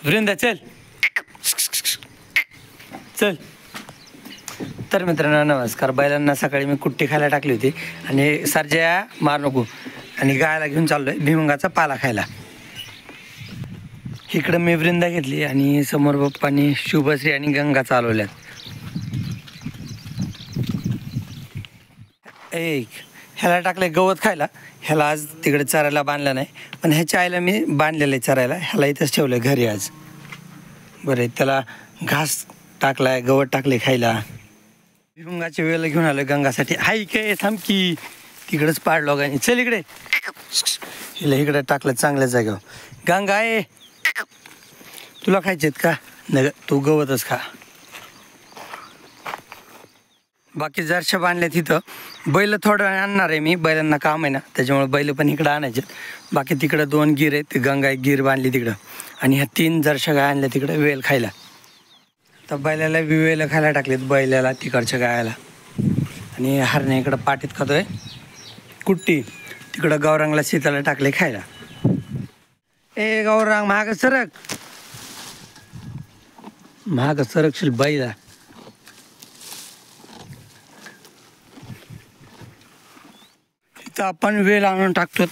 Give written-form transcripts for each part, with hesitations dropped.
वृंदा चल चल. तर मित्रांनो नमस्कार. बैलांना सकाळी मी कुट्टी खायला टाकली होती आणि सर्जा मार नको आणि गायला घेऊन चाललोय भिमुंगाचा पाला खायला. इकडं मी वृंदा घेतली आणि समोर पप्पांनी शुभश्री आणि गंगा चालवल्यात. ह्याला टाकलंय गवत खायला. ह्याला आज तिकडे चरायला बांधलं नाही, पण ह्याच्या आईला मी बांधलेलं आहे चरायला. ह्याला इथंच ठेवलं घरी आज. बरं त्याला घास टाकलाय, गवत टाकले खायला. भिमुंगाच्या वेळेला घेऊन आलं गंगासाठी. हाय काय थांबकी तिकडंच पाडलो गाणी. चल इकडे. हिला इकडे टाकलं चांगल्या जागेवर. गंगा आहे तुला खायचेत का? नाही तू गवतच खा. बाकी जरशा बांधल्या तिथं. बैल थोडं आणणार आहे मी, बैलांना काम आहे ना त्याच्यामुळे बैल पण इकडं आणायचे. बाकी तिकडं 2 गिर आहेत. गंगा एक गिर बांधली तिकडं आणि ह्या 3 जरशा गाय आणल्या तिकडं वेल खायला. तर बैलाला वेल खायला टाकलेत, बैलाला तिकडच्या गायाला. आणि हरणे इकडं पाटीत खातोय कुट्टी. तिकडं गौरांगला शीताला टाकले खायला. ए गौरांग महाग सरक, महाग सरकशील बैला. इथं आपण वेल आणून टाकतो.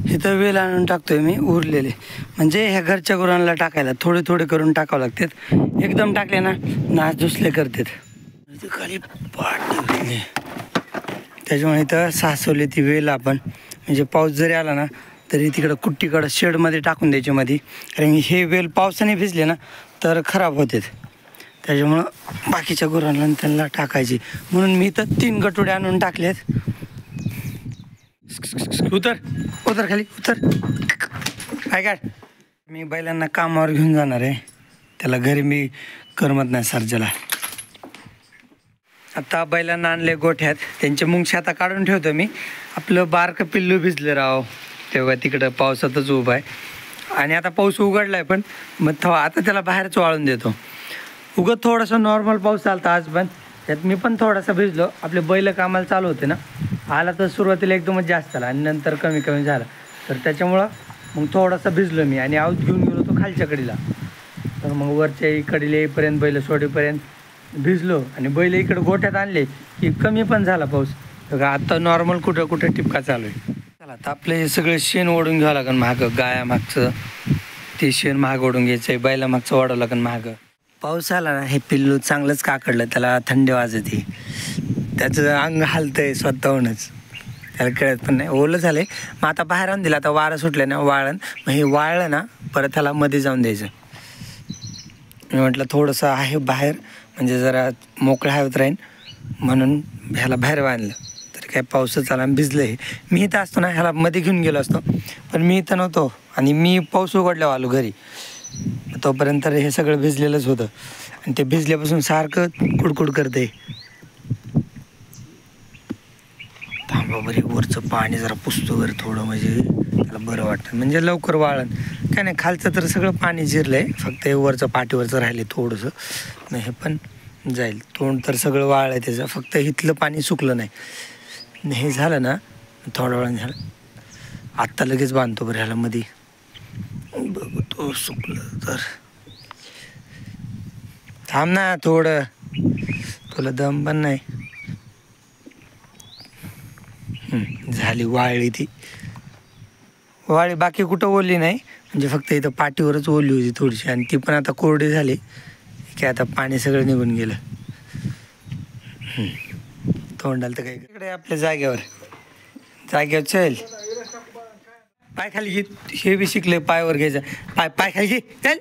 इथं वेल आणून टाकतोय मी उरलेले. म्हणजे ह्या घरच्या गुरांना टाकायला थोडे थोडे करून टाकावं लागतात. एकदम टाकले ना नाच दुसले करतात. खाली पाट त्याच्यामुळे इथं सासवली ती वेल आपण. म्हणजे पाऊस जरी आला ना तरी तिकडं कुट्टीकडं शेडमध्ये टाकून द्यायची मध्ये. कारण हे वेल पावसाने भिजले ना तर खराब होतात. त्याच्यामुळं बाकीच्या गुरांना त्यांना टाकायची म्हणून मी इथं 3 गटोडे आणून टाकलेत. उतर उतर खाली उतर. काय काय मी बैलांना कामावर घेऊन जाणार आहे. त्याला घरी मी करमत नाही सर्जाला. आता बैलांना आणले गोठ्यात. त्यांचे मुंगशे आता काढून ठेवतो मी. आपलं बारकं पिल्लू भिजलं राव तेव्हा तिकडं पावसातच उभं आहे. आणि आता पाऊस उघडला आहे पण मग आता त्याला बाहेरच वाळून देतो. उगत थोडासा नॉर्मल पाऊस चालता आज पण त्यात मी पण थोडासा भिजलो. आपले बैल कामाला चालू होते ना. आला तर सुरुवातीला एकदमच जास्त आला आणि नंतर कमी कमी झाला. तर त्याच्यामुळं मग थोडासा भिजलो मी आणि आऊत घेऊन गेलो तो खालच्या कडीला. तर मग वरच्या कडीला येईपर्यंत बैल सोडेपर्यंत भिजलो आणि बैल इकडे गोठ्यात आणले की कमी पण झाला पाऊस. तर आता नॉर्मल कुठं कुठं टिपका चालू आहे. चला तर आपलं हे सगळं शेण ओढून घ्यावं लागेल मागं. गाया मागचं ते शेण महाग ओढून घ्यायचं आहे. बैला मागचं ओढावं लागेल मागं. पाऊस आला ना हे पिल्लू चांगलंच काकडलं. त्याला थंडी वाजते. त्याचं अंग हलतंय स्वतःहूनच. त्याला कळत पण नाही. ओलं झालं आहे. मग आता बाहेर आणून दिलं. आता वारं सुटलं ना वाळण. मग हे वाळलं ना परत त्याला मध्ये जाऊन द्यायचं. मी म्हटलं थोडंसं आहे बाहेर म्हणजे जरा मोकळं हवेत राहीन म्हणून ह्याला बाहेर बांधलं. तर काय पाऊसच आला भिजलं आहे. मी इथं असतो ना ह्याला मध्ये घेऊन गेलो असतो पण मी इथं नव्हतो. आणि मी पाऊस उघडल्यावर आलो घरी. तोपर्यंत हे सगळं भिजलेलंच होतं. आणि ते भिजल्यापासून सारखं कुडकुड करते. थांबा बरी वरचं पाणी जरा पुसतो बरं थोडं म्हणजे त्याला बरं वाटतं. म्हणजे लवकर वाळण. काय नाही खालचं तर सगळं पाणी जिरलं आहे. फक्त हे वरचं पाठीवरचं राहिले थोडंसं. नाही हे पण जाईल. तोंड तर सगळं वाळलं आहे त्याचं. फक्त इथलं पाणी सुकलं नाही. हे झालं ना थोड्या वेळानं झालं. आत्ता लगेच बांधतो बरं ह्याला मध्ये. बघू तो सुकलं तर. थांब ना थोडं तुला दम पण नाही. झाली वाळली ती. वाळी बाकी कुठं ओली नाही. म्हणजे फक्त इथं पाठीवरच ओली होती थोडीशी आणि ती पण आता कोरडी झाली की आता पाणी सगळं निघून गेलं. तोंडाला तर काही इकडे आपल्या जागेवर चल. पाय खाली घे. हे बी शिकले पायावर घ्यायचं. पाय खाली घे चल.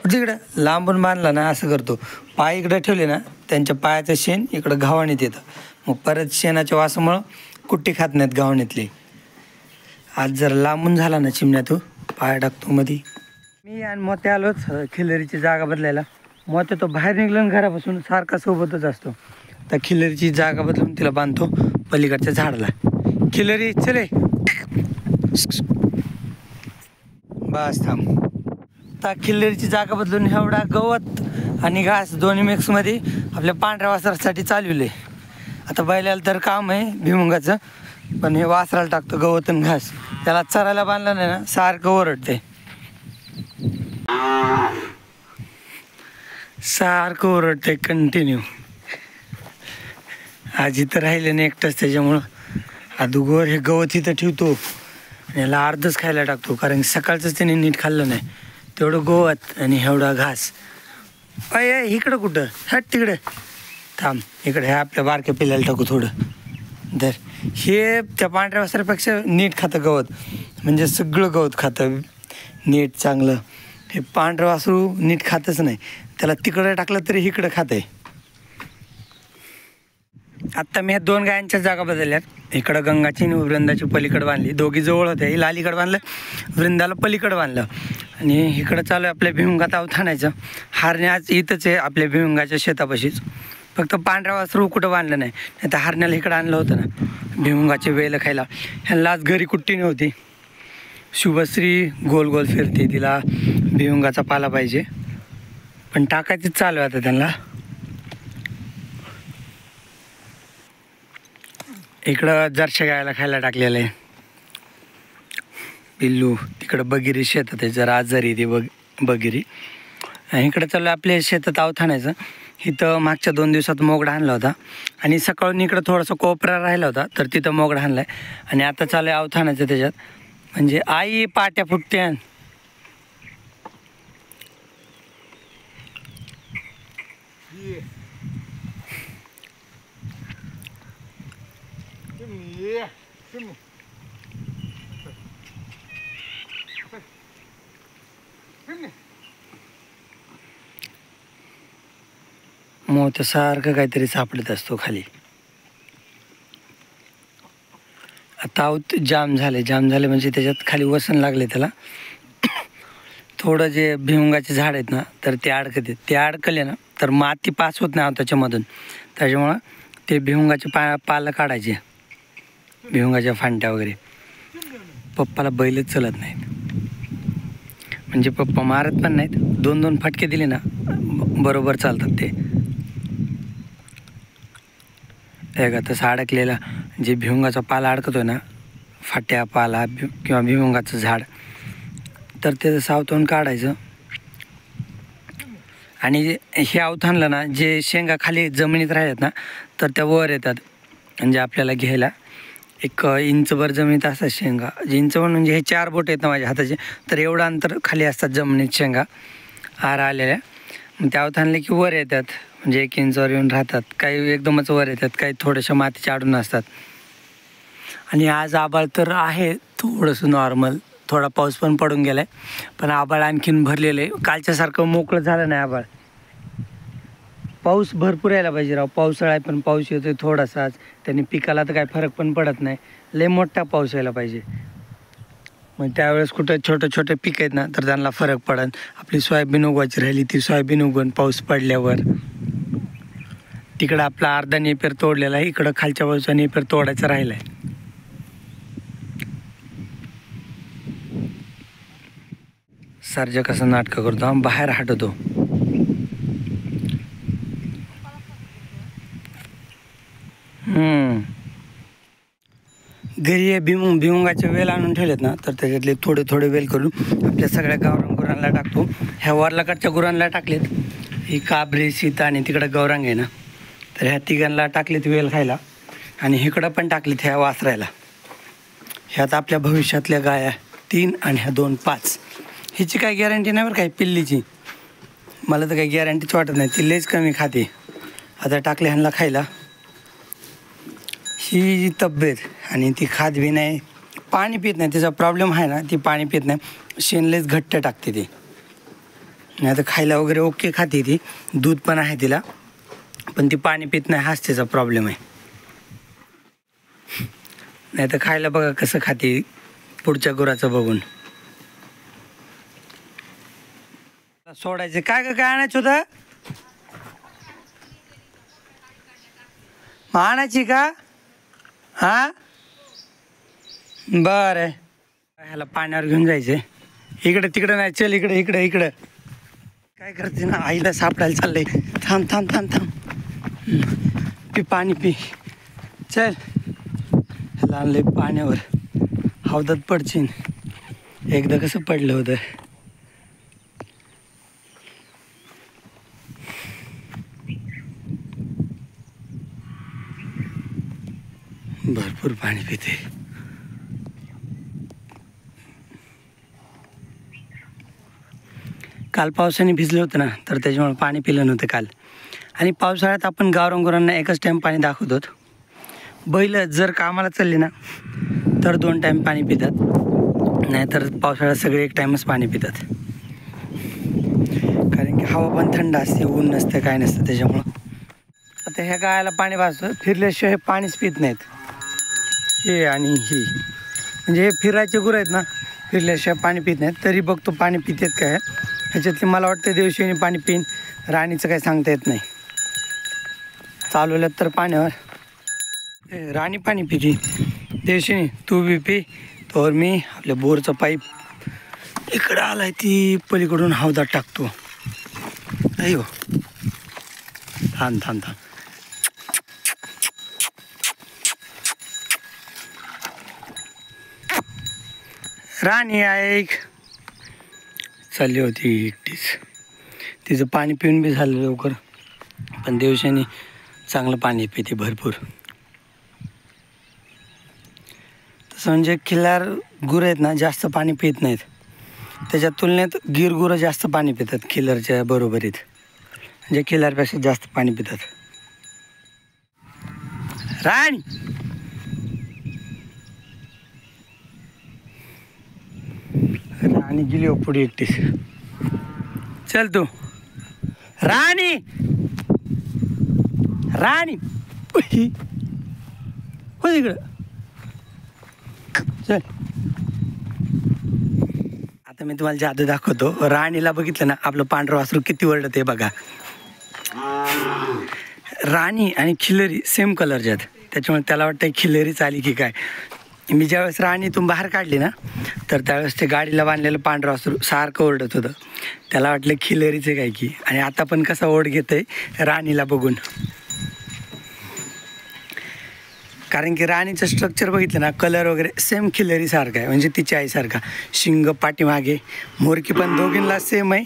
तिकडं लांबून बांधला ना असं करतो. पाय इकडं ठेवले ना त्यांच्या पायाचं शेण इकडं घावणीत येतं. मग परत शेणाच्या वासामुळं कुट्टी खात नाहीत घावणीतली. आज जर लांबून झाला ना चिमण्या तू पाय टाकतो मध्ये. मी आणि मोत्या आलोच खिल्लरीची जागा बदलायला. मोत्या तो बाहेर निघलं घरापासून सारखा सोबतच असतो. तर खिल्लरीची जागा बदलून तिला बांधतो पलीकडच्या झाडाला. खिल्लरी चले बस थांब. आता खिल्लरीची जागा बदलून एवढा गवत आणि घास दोन्ही मिक्समध्ये आपल्या पांढऱ्या वासरासाठी चालवले. आता बैलाला तर काम आहे भिमुंगाचं पण हे वासराला टाकतो गवत आणि घास. त्याला चरायला बांधलं नाही ना सारखं ओरडते. सारखं ओरडते कंटिन्यू. आज इथं राहिले नाही एकटंच, त्याच्यामुळं अदुगोर हे गवत इथं ठेवतो आणि याला अर्धच खायला टाकतो, कारण सकाळचंच त्याने नीट खाल्लं नाही. तेवढं गवत आणि एवढा घास. अय इकडं कुठं, हट तिकडे थांब, इकडे हे आपल्या बारक्या पिल्लाला टाकू थोडं. तर हे त्या पांढऱ्या वासरापेक्षा नीट खातं गवत, म्हणजे सगळं गवत खातं नीट चांगलं. हे पांढरं वासरू नीट खातच नाही, त्याला तिकडं टाकलं तरी इकडं खातं आहे. आत्ता मी ह्या 2 गायांच्या जागा बदलल्यात. इकडं गंगाची आणि वृंदाची पलीकडं बांधली, दोघी जवळ होत्या. हिला अलीकडं बांधलं, वृंदाला पलीकडं बांधलं. आणि इकडं चालू आहे आपल्या भिमुंगात आणायचं. हारणे आज इथंच आहे आपल्या भिमुंगाच्या शेतापाशीच, फक्त पांढऱ्या वासरू कुठं बांधलं नाही. नाही तर हारण्याला इकडं आणलं होतं ना भिमुंगाचे वेल खायला. ह्यांना आज घरी कुट्टी नव्हती. शुभश्री गोल गोल फिरते, तिला भिमुंगाचा पाला पाहिजे, पण टाकायचंच चालू आहे आता त्यांना. इकडं जर्शा गायला खायला टाकलेलं आहे पिल्लू. तिकडं बगिरी शेतात आहे, जरा आजारी ती बगिरी. इकडं चालू आपल्या शेतात आणायचं. इथं मागच्या 2 दिवसात मोगडा आणला होता आणि सकाळून इकडं थोडासा कोपरा राहिला होता, तर तिथं मोगडा आणला आहे. आणि आता चालू आहे आणायचं त्याच्यात. म्हणजे आई पाट्या फुटत्या. मोठं सारखं काहीतरी सापडत असतो खाली. आता जाम झाले म्हणजे त्याच्यात खाली वसन लागले त्याला. थोडं जे भिमुंगाचे झाड आहेत ना, तर ते अडकते. ते अडकले ना तर माती पास होत नाही त्याच्यामधून. त्याच्यामुळं ते भिमुंगाचे पालं काढायचे, भिमुंगाच्या फांट्या वगैरे. पप्पाला बैलच चलत नाहीत, म्हणजे पप्पा मारत पण नाहीत. 2-2 फटके दिले ना बरोबर चालतात ते. का तसं अडकलेला जे भिमुंगाचा पाला अडकतोय ना, फाट्या पाला किंवा भिमुंगाचं झाड, तर त्याचं सावतून काढायचं. आणि हे अवथानलं ना, जे शेंगा खाली जमिनीत राहतात ना, तर त्या वर येतात. म्हणजे आपल्याला घ्यायला 1 इंचभर जमिनीत असतात शेंगा. इंचभर म्हणजे हे 4 बोट आहेत ना माझ्या हाताचे, तर एवढं अंतर खाली असतात जमिनीत शेंगा आलेल्या. मग त्या अवथानले की वर येतात, म्हणजे 1 इंचावर येऊन राहतात. काही एकदमच वर येतात, काही थोड्याशा मातीच्या आडून असतात. आणि आज आभाळ तर आहे थोडंसं नॉर्मल, थोडा पाऊस पण पडून गेला आहे, पण आभाळ आणखीन भरलेलं आहे. कालच्यासारखं मोकळं झालं नाही आभाळ. पाऊस भरपूर यायला पाहिजे राव. पावसाळा आहे पण पाऊस येतोय थोडासाच, त्याने पिकाला तर काही फरक पण पडत नाही. लय मोठा पाऊस यायला पाहिजे, मग त्यावेळेस कुठं छोटे पीक आहेत ना, तर त्यांना फरक पडेल. आपली सोयाबीन उगवायची राहिली, ती सोयाबीन उगवून पाऊस पडल्यावर. तिकडं आपला अर्धा नेपेर तोडलेला आहे, इकडं खालच्या बाजूचा नेपेर तोडायचा राहिला आहे. सर्जा कसं नाटकं करतो, बाहेर हटवतो. घरी भिमुंगाचे वेल आणून ठेवलेत ना, तर त्याच्यातले थोडे वेल करून आपल्या सगळ्या गावरान गुरांना टाकतो. ह्या वरलाकडच्या गुरांना टाकलेत, ही काबरी सीता आणि तिकडं गौरांग आहे ना, तर ह्या तिघांना टाकलेत वेल खायला. आणि इकडं पण टाकलेत ह्या वासरायला. ह्यात आपल्या भविष्यातल्या गाया 3 आणि ह्या 2 5. ह्याची काही गॅरंटी नाही बरं काही पिल्लीची, मला तर काही गॅरंटीच वाटत नाही. ती लयच कमी खाते. आता टाकले ह्यांना खायला. ही तब्येत आणि ती खात बी नाही, पाणी पित नाही. त्याचा प्रॉब्लेम आहे ना, ती पाणी पित नाही. शेण लयच घट्ट टाकते ती. नाही तर खायला वगैरे ओके खाते ती, दूध पण आहे तिला, पण ती पाणी पित नाही. हाच त्याचा प्रॉब्लेम आहे. नाही तर खायला बघा कसं खाते पुढच्या गुराचं बघून. सोडायचं काय काय आणायचं होतं, आणायची का? हां बरं, ह्याला पाण्यावर घेऊन जायचं. इकडे तिकडं नाही, चल इकडं. काय करते ना, आईला सापडायला चाललंय. थांब थांब थांब थांब, पी पाणी पी, चल. ह्याला आणलंय पाण्यावर, हौदात पडशील. एकदा कसं पडलं होतं. भरपूर पाणी पिते. काल पावसाने भिजलं होतं ना, तर त्याच्यामुळे पाणी पिलं नव्हतं काल. आणि पावसाळ्यात आपण गावरांगुरांना एकच टाईम पाणी दाखवतो. बैल जर कामाला चालली ना तर 2 टाईम पाणी पितात, नाहीतर पावसाळ्यात सगळे एक टाईमच पाणी पितात. कारण की हवा पण थंड असते, ऊन नसतं, काय नसतं त्याच्यामुळं. आता ह्या गायाला पाणी पाजतं, फिरल्याशिवाय हे पाणीच पित नाहीत. हे आणि ही म्हणजे हे फिरायचे गुरं आहेत ना, फिरल्याशिवाय पाणी पित नाहीत. तरी बघतो पाणी पितात काय. ह्याच्यातली मला वाटतं दिवशीने पाणी पिन, राणीचं काही सांगता येत नाही. चालवल्यात तर पाण्यावर राणी पाणी पिते. दिवशीने तू बी पी, तर मी आपल्या बोरचा पाईप इकडं आलाय ती पलीकडून हौदात टाकतो. अयो थांब थांब थांब. राणी ऐक, चालली होती एकटीच. तिचं पाणी पिऊन बी झालं लवकर, पण दिवसांनी चांगलं पाणी पिते भरपूर. तसं म्हणजे खिल्लार गुरं आहेत ना, जास्त पाणी पित नाहीत. त्याच्या तुलनेत गिर गुरं जास्त पाणी पितात खिल्लारच्या बरोबरीत, म्हणजे खिल्लारपेक्षा जास्त पाणी पितात. राणी राणी गेली हो पुढे एकटीच. चल तू राणी, राणी हो इकडं चल. आता मी तुम्हाला जादू दाखवतो. राणीला बघितलं ना, आपलं पांढरं वासरू किती वरडते बघा. राणी आणि खिल्लारी सेम कलरच्या आहेत, त्याच्यामुळे त्याला वाटतं खिल्लारीच आली की काय. मी ज्यावेळेस राणीतून बाहेर काढली ना, तर त्यावेळेस ते गाडीला बांधलेलं पांढरं वासरू सारखं ओरडत होतं. त्याला वाटलं खिल्लारीचं काय की. आणि आता पण कसा ओढ घेतोय राणीला बघून. कारण की राणीचं स्ट्रक्चर बघितलं ना, कलर वगैरे सेम खिल्लारीसारखा आहे, म्हणजे तिच्या आईसारखा. शिंग पाठीमागे, मोरकी पण दोघींना सेम आहे,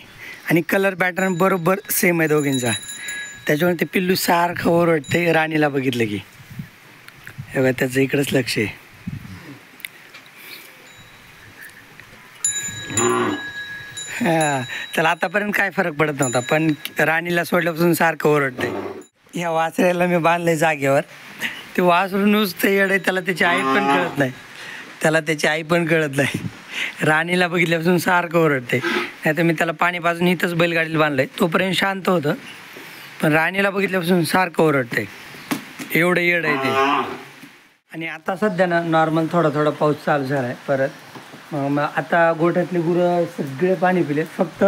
आणि कलर पॅटर्न बरोबर सेम आहे दोघींचा. त्याच्यामुळे ते पिल्लू सारखं ओरडते राणीला बघितलं की. हे बघा, त्याचं इकडंच लक्ष आहे. त्याला आतापर्यंत काय फरक पडत नव्हता, पण राणीला सोडल्यापासून सारखं ओरडते. ह्या वासऱ्याला मी बांधलंय जागेवर. ते वासरू नुसतं येड आहे, त्याला त्याची आई पण कळत नाही. त्याला त्याची आई पण कळत नाही. राणीला बघितल्यापासून सारखं ओरडते. नाही तर मी त्याला पाणी पाजून इथंच बैलगाडीला बांधलंय, तोपर्यंत शांत होतं. पण राणीला बघितल्यापासून सारखं ओरडते, एवढं येड आहे ते. आणि आता सध्या ना नॉर्मल थोडा थोडा पाऊस चालू झाला आहे परत. मग आता गोठ्यातले गुरं सगळे पाणी पिले, फक्त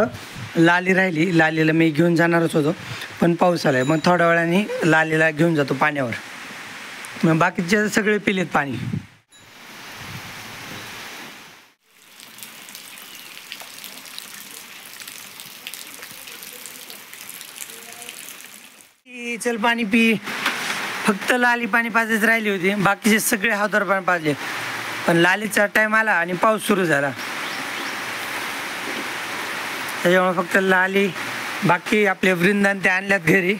लाली राहिली. लालीला मी घेऊन जाणारच होतो, पण पाऊस आला आहे. मग थोड्या वेळाने लालीला घेऊन जातो पाण्यावर. मग बाकीचे सगळे पिलेत पाणी. चल पाणी पी. फक्त लाली पाणी पाजायचं राहिली होती, बाकीचे सगळे हावदार पाणी पाजले. पण लालीचा टाईम आला आणि पाऊस सुरू झाला, त्याच्यामुळे फक्त लाली. बाकी आपले वृंदान ते आणल्यात घरी,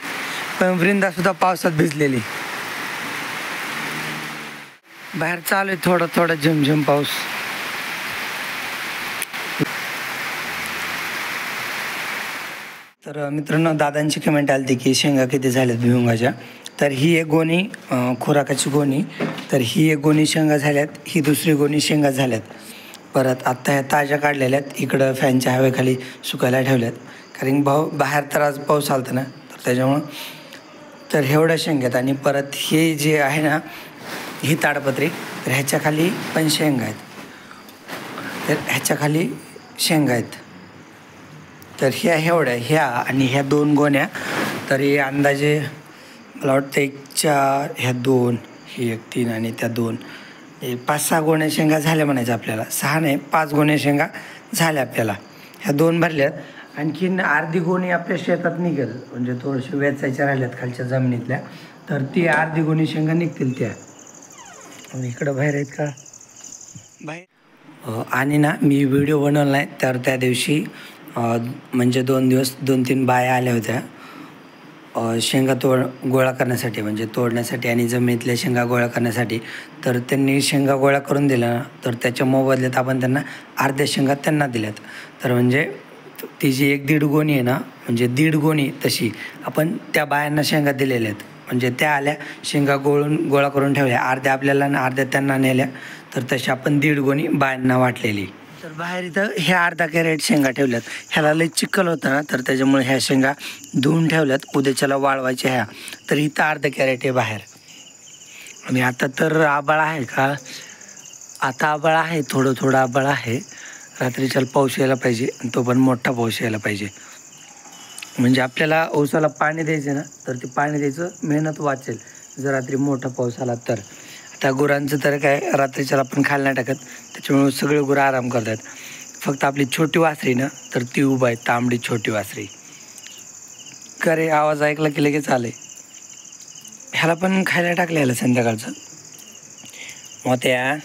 पण वृंदा सुद्धा पावसात भिजलेली. बाहेर चालू आहे थोडा थोडा झमझम पाऊस. तर मित्रांनो, दादांची कमेंट आली होती की शेंगा किती झाल्यात भुईमुगाच्या. तर ही एक गोणी खुराकाची गोणी, तर ही एक गोणी शेंगा झाल्यात, ही दुसरी गोणी शेंगा झाल्यात. परत आत्ता ह्या ताज्या काढलेल्या आहेत, इकडं फॅनच्या हवेखाली सुकायला ठेवल्यात. कारण बाहेर तर आज पाऊस आलता ना, तर त्याच्यामुळं तर एवढ्या शेंगा आहेत. आणि परत हे जे आहे ना, ही ताडपत्री, तर ह्याच्या खाली पण शेंगा आहेत. तर ह्याच्या खाली शेंगा आहेत. तर ह्या एवढ्या, ह्या आणि ह्या 2 गोण्या, तरी अंदाजे मला वाटतं 1 4, ह्या 2, ही 1 3 आणि त्या 2, 5-6 गोण्या शेंगा झाल्या म्हणायचं आपल्याला. 6 नाही, 5 गोण्या शेंगा झाल्या आपल्याला. ह्या 2 भरल्यात. आणखीन अर्धी गोणी आपल्या शेतात निघेल, म्हणजे थोडेसे वेचायच्या राहिल्यात खालच्या जमिनीतल्या, तर ती अर्धी गोणी शेंगा निघतील त्या. इकडं बाहेर आहेत का बाहेर. आणि ना मी व्हिडिओ बनवला नाही, तर त्या दिवशी म्हणजे 2 दिवस 2-3 बाया आल्या होत्या. शेंगा गोळा करण्यासाठी, म्हणजे तोडण्यासाठी आणि जमिनीतल्या शेंगा गोळा करण्यासाठी. तर त्यांनी शेंगा गोळा करून दिल्या, तर त्याच्या मोबदल्यात आपण त्यांना अर्ध्या शेंगा त्यांना दिल्यात. तर म्हणजे ती जी 1-1.5 गोणी आहे ना, म्हणजे 1.5 गोणी तशी आपण त्या बायांना शेंगा दिलेल्या आहेत. म्हणजे त्या आल्या, शेंगा गोळा करून ठेवल्या, अर्ध्या आपल्याला आणि अर्ध्या त्यांना नेल्या. तर तशी आपण 1.5 गोणी बायांना वाटलेली. तर बाहेर इथं ह्या अर्धा कॅरेट शेंगा ठेवल्यात. ह्याला लई चिखल होतं ना, तर त्याच्यामुळे ह्या शेंगा धुवून ठेवल्यात, उद्याच्याला वाळवायच्या ह्या. तर इथं अर्धा कॅरेट आहे बाहेर. आणि आता तर आभाळ आहे का, आता आभाळ आहे, थोडं थोडं आभाळ आहे. रात्रीच्याला पाऊस यायला पाहिजे, आणि तो पण मोठा पाऊस यायला पाहिजे. म्हणजे आपल्याला ऊसाला पाणी द्यायचं ना, तर ते पाणी द्यायचं मेहनत वाचेल जर रात्री मोठा पाऊस आला तर. आता गुरांचं तर काय, रात्रीच्याला आपण खायला नाही टाकत, त्याच्यामुळे सगळे गुरं आराम करतात. फक्त आपली छोटी वासरी ना, तर ती उभा आहे, तांबडी छोटी वासरी. का रे, आवाज ऐकला की लगेच आले. ह्याला पण खायला टाकलं, ह्याला संध्याकाळचं. मोत्या